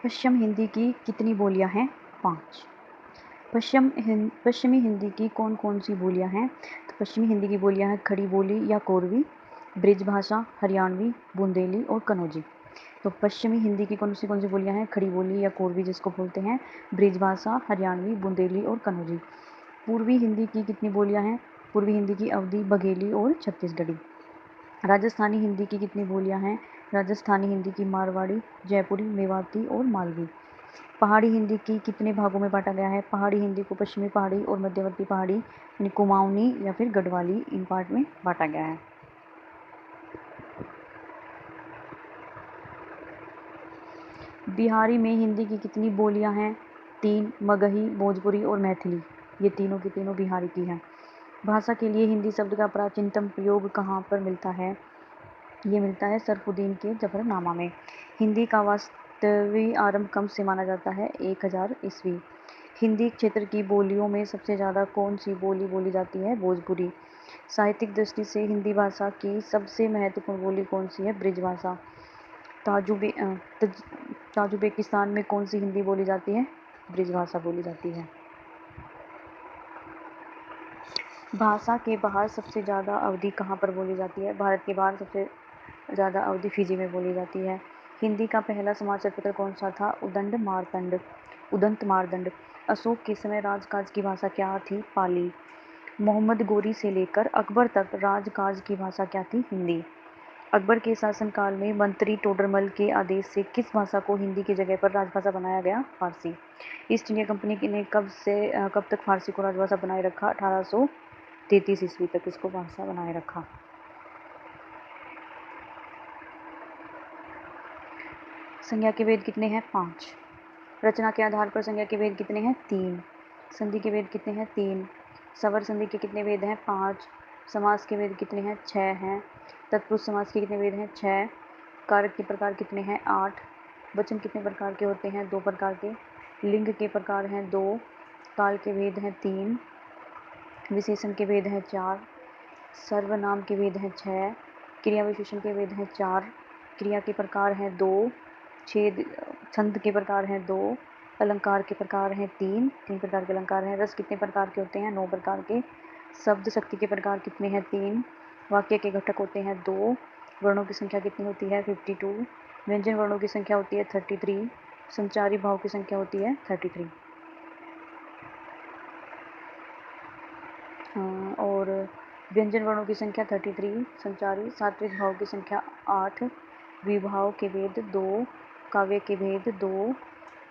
पश्चिम हिंदी की कितनी बोलियां हैं? 5। पश्चिमी हिंदी की कौन कौन सी बोलियां हैं? तो पश्चिमी हिंदी की बोलियां हैं खड़ी बोली या कोरवी, ब्रिजभाषा, हरियाणवी, बुंदेली और कन्नौजी। तो पश्चिमी हिंदी की कौन सी बोलियां हैं? खड़ी बोली या कोरवी जिसको बोलते हैं, ब्रिजभाषा, हरियाणवी, बुंदेली और कन्नौजी। पूर्वी हिंदी की कितनी बोलियां हैं? पूर्वी हिंदी की अवधी, बघेली और छत्तीसगढ़ी। राजस्थानी हिंदी की कितनी बोलियां हैं? राजस्थानी हिंदी की मारवाड़ी, जयपुरी, मेवाती और मालवी। पहाड़ी हिंदी की कितने भागों में बांटा गया है? पहाड़ी हिंदी को पश्चिमी पहाड़ी और मध्यवर्ती पहाड़ी यानी कुमाऊनी या फिर गढ़वाली इन पार्ट में बांटा गया है। बिहारी में हिंदी की कितनी बोलियां हैं? 3, मगही, भोजपुरी और मैथिली। ये तीनों की तीनों बिहारी की हैं। भाषा के लिए हिंदी शब्द का प्राचीनतम प्रयोग कहाँ पर मिलता है? ये मिलता है सरफुद्दीन के जफरनामा में। हिंदी का वास्तविक आरंभ कब से माना जाता है? 1000 ईस्वी। हिंदी क्षेत्र की बोलियों में सबसे ज़्यादा कौन सी बोली बोली जाती है? भोजपुरी। साहित्यिक दृष्टि से हिंदी भाषा की सबसे महत्वपूर्ण बोली कौन सी है? ब्रिजभाषा। ताजुबेकिस्तान में कौन सी हिंदी बोली जाती है? ब्रिजभाषा बोली जाती है। भाषा के बाहर सबसे ज़्यादा अवधि कहाँ पर बोली जाती है? भारत के बाहर सबसे ज़्यादा अवधि फिजी में बोली जाती है। हिंदी का पहला समाचार पत्र कौन सा था? उदंत मार्तंड। अशोक के समय राजकाज की भाषा क्या थी? पाली। मोहम्मद गोरी से लेकर अकबर तक राजकाज की भाषा क्या थी? हिंदी। अकबर के शासनकाल में मंत्री टोडरमल के आदेश से किस भाषा को हिंदी की जगह पर राजभाषा बनाया गया? फारसी। ईस्ट इंडिया कंपनी ने कब तक फारसी को राजभाषा बनाए रखा? 1833 ईस्वी तक इसको भाषा बनाए रखा। संज्ञा के भेद कितने हैं? 5। रचना के आधार पर संज्ञा के भेद कितने हैं? 3। संधि के भेद कितने हैं? 3। सवर संधि के कितने भेद हैं? 5। समास के भेद कितने हैं? 6 हैं। तत्पुरुष समास के कितने भेद हैं? 6। कारक के प्रकार कितने हैं? 8। वचन कितने प्रकार के होते हैं? 2 प्रकार के। लिंग के प्रकार हैं 2। काल के भेद हैं 3। विशेषण के भेद हैं 4। सर्वनाम के भेद हैं 6। क्रिया विशेषण के भेद हैं 4। क्रिया के प्रकार हैं 2। छंद के प्रकार हैं 2। अलंकार के प्रकार हैं 3 प्रकार के अलंकार हैं। रस कितने प्रकार के होते हैं? 9 प्रकार के। शब्द शक्ति के प्रकार कितने हैं? 3। वाक्य के घटक होते हैं 2। वर्णों की संख्या कितनी होती है? 52। व्यंजन वर्णों की संख्या होती है 33। संचारी भाव की संख्या होती है 33। और व्यंजन वर्णों की संख्या 33, संचारी सात्विक भाव की संख्या 8, विभाव के भेद 2, काव्य के भेद 2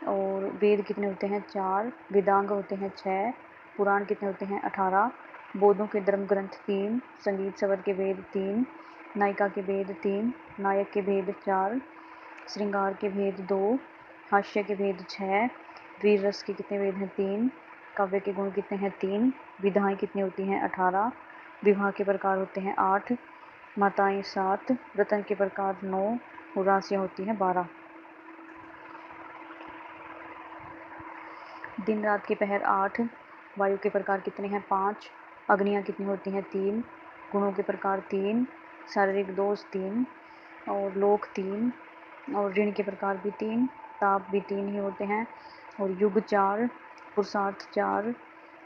और वेद कितने होते हैं? 4, वेदांग होते हैं 6, पुराण कितने होते हैं? 18, बोधों के धर्म ग्रंथ 3, संगीत स्वर के भेद 3, नायिका के भेद 3, नायक के भेद 4, श्रृंगार के भेद 2, हास्य के भेद 6, वीर रस के कितने भेद हैं? 3, काव्य के गुण कितने हैं? 3, विधाएं कितनी होती हैं? 18, विवाह के प्रकार होते हैं 8, माताएं 7, रतन के प्रकार 9 और राशियाँ होती हैं 12। दिन रात के पहर 8, वायु के प्रकार कितने हैं? 5, अग्नियाँ कितनी होती हैं? 3, गुणों के प्रकार 3, शारीरिक दोष 3 और लोक 3 और ऋण के प्रकार भी 3, ताप भी 3 ही होते हैं और युग 4, पुरुषार्थ 4,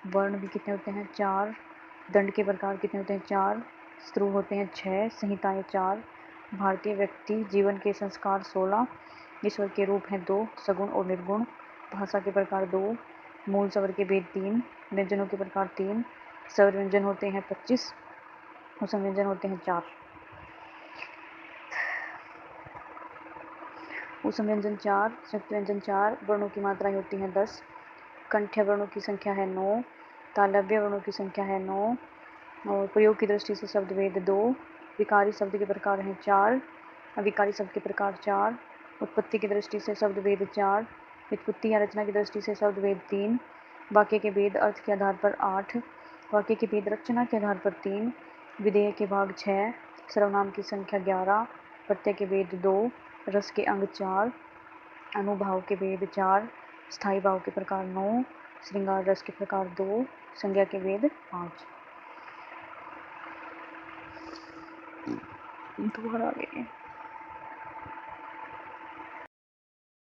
वर्ण भी कितने होते हैं? 4, दंड के प्रकार कितने होते हैं? 4, स्त्रु होते हैं 6, संहिताएं 4, भारतीय व्यक्ति जीवन के संस्कार 16, ईश्वर के रूप हैं 2, सगुण और निर्गुण, भाषा के प्रकार 2, मूल स्वर के भेद 3, व्यंजनों के प्रकार 3, स्वर व्यंजन होते हैं 25 और संव्यंजन होते हैं 4। उपसंव्यंजन 4, संयुक्त व्यंजन 4, वर्णों की मात्राएं होती हैं 10, कंठ्य वर्णों की संख्या है 9, तालव्य वर्णों की संख्या है 9 और प्रयोग की दृष्टि से शब्द भेद 2, विकारी शब्द के प्रकार हैं 4, अविकारी शब्द के प्रकार 4, उत्पत्ति की दृष्टि से शब्द भेद 4, व्युत्पत्ति या रचना की दृष्टि से शब्द भेद 3, वाक्य के भेद अर्थ के आधार पर 8, वाक्य के भेद रचना के आधार पर 3, विधेय के भाग 6, सर्वनाम की संख्या 11, प्रत्यय के भेद 2, रस के अंग 4, अनुभाव के भेद 4, स्थायी भाव के प्रकार 9, श्रृंगार रस के प्रकार 2, संज्ञा के भेद 5। दोबारा आ गए।